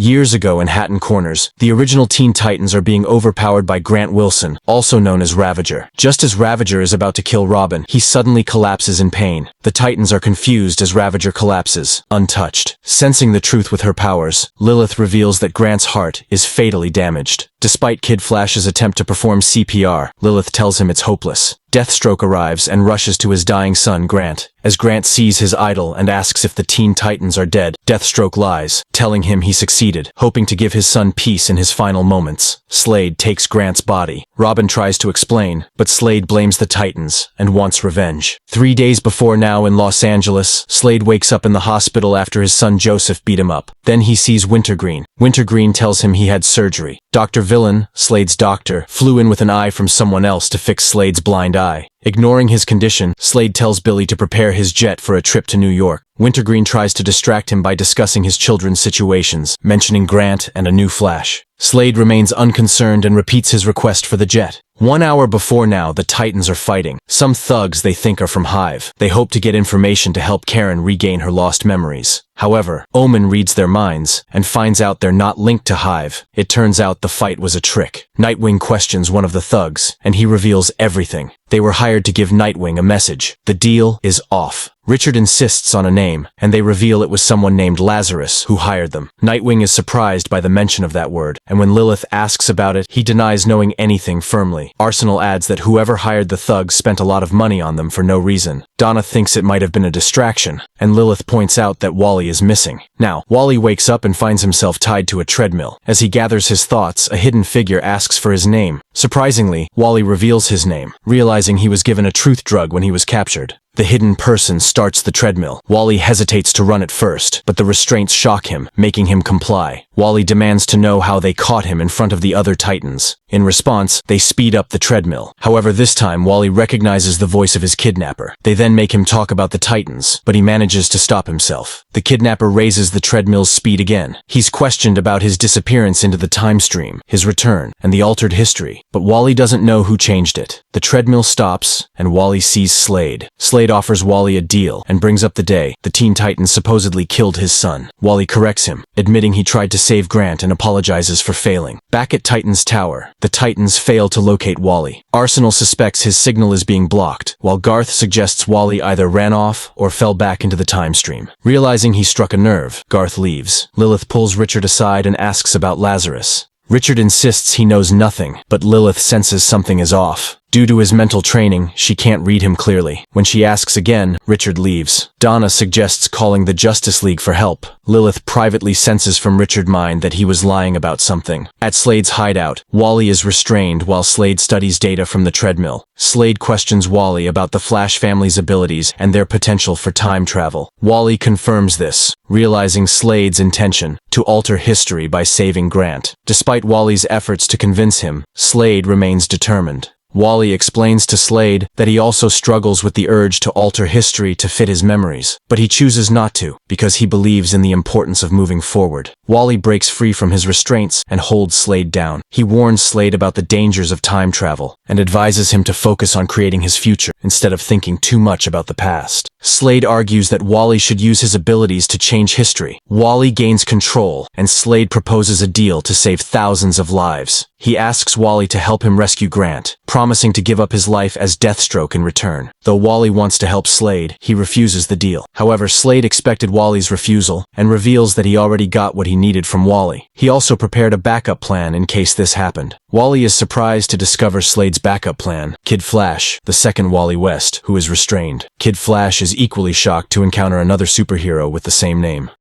Years ago in Hatton Corners, the original Teen Titans are being overpowered by Grant Wilson, also known as Ravager. Just as Ravager is about to kill Robin, he suddenly collapses in pain. The Titans are confused as Ravager collapses, untouched. Sensing the truth with her powers, Lilith reveals that Grant's heart is fatally damaged. Despite Kid Flash's attempt to perform CPR, Lilith tells him it's hopeless. Deathstroke arrives and rushes to his dying son, Grant. As Grant sees his idol and asks if the Teen Titans are dead, Deathstroke lies, telling him he succeeded, hoping to give his son peace in his final moments. Slade takes Grant's body. Robin tries to explain, but Slade blames the Titans and wants revenge. 3 days before now in Los Angeles, Slade wakes up in the hospital after his son Joseph beat him up. Then he sees Wintergreen. Wintergreen tells him he had surgery. Dr. Villain, Slade's doctor, flew in with an eye from someone else to fix Slade's blind eye. Ignoring his condition, Slade tells Billy to prepare his jet for a trip to New York. Wintergreen tries to distract him by discussing his children's situations, mentioning Grant and a new Flash. Slade remains unconcerned and repeats his request for the jet. 1 hour before now, the Titans are fighting. Some thugs they think are from Hive. They hope to get information to help Karen regain her lost memories. However, Omen reads their minds and finds out they're not linked to Hive. It turns out the fight was a trick. Nightwing questions one of the thugs, and he reveals everything. They were hired to give Nightwing a message. The deal is off. Richard insists on a name, and they reveal it was someone named Lazarus who hired them. Nightwing is surprised by the mention of that word, and when Lilith asks about it, he denies knowing anything firmly. Arsenal adds that whoever hired the thugs spent a lot of money on them for no reason. Donna thinks it might have been a distraction, and Lilith points out that Wally is missing. Now, Wally wakes up and finds himself tied to a treadmill. As he gathers his thoughts, a hidden figure asks for his name. Surprisingly, Wally reveals his name, realizing he was given a truth drug when he was captured. The hidden person starts the treadmill. Wally hesitates to run at first, but the restraints shock him, making him comply. Wally demands to know how they caught him in front of the other Titans. In response, they speed up the treadmill. However, this time, Wally recognizes the voice of his kidnapper. They then make him talk about the Titans, but he manages to stop himself. The kidnapper raises the treadmill's speed again. He's questioned about his disappearance into the time stream, his return, and the altered history. But Wally doesn't know who changed it. The treadmill stops, and Wally sees Slade. Slade offers Wally a deal and brings up the day the Teen Titans supposedly killed his son. Wally corrects him, admitting he tried to save Grant and apologizes for failing. Back at Titan's tower, the Titans fail to locate Wally. Arsenal suspects his signal is being blocked, while Garth suggests Wally either ran off or fell back into the time stream. Realizing he struck a nerve, Garth leaves. Lilith pulls Richard aside and asks about Lazarus. Richard insists he knows nothing, but Lilith senses something is off. Due to his mental training, she can't read him clearly. When she asks again, Richard leaves. Donna suggests calling the Justice League for help. Lilith privately senses from Richard's mind that he was lying about something. At Slade's hideout, Wally is restrained while Slade studies data from the treadmill. Slade questions Wally about the Flash family's abilities and their potential for time travel. Wally confirms this, realizing Slade's intention to alter history by saving Grant. Despite Wally's efforts to convince him, Slade remains determined. Wally explains to Slade that he also struggles with the urge to alter history to fit his memories, but he chooses not to because he believes in the importance of moving forward. Wally breaks free from his restraints and holds Slade down. He warns Slade about the dangers of time travel and advises him to focus on creating his future instead of thinking too much about the past. Slade argues that Wally should use his abilities to change history. Wally gains control, and Slade proposes a deal to save thousands of lives. He asks Wally to help him rescue Grant, promising to give up his life as Deathstroke in return. Though Wally wants to help Slade, he refuses the deal. However, Slade expected Wally's refusal and reveals that he already got what he needed from Wally. He also prepared a backup plan in case this happened. Wally is surprised to discover Slade's backup plan, Kid Flash, the second Wally West, who is restrained. Kid Flash is equally shocked to encounter another superhero with the same name.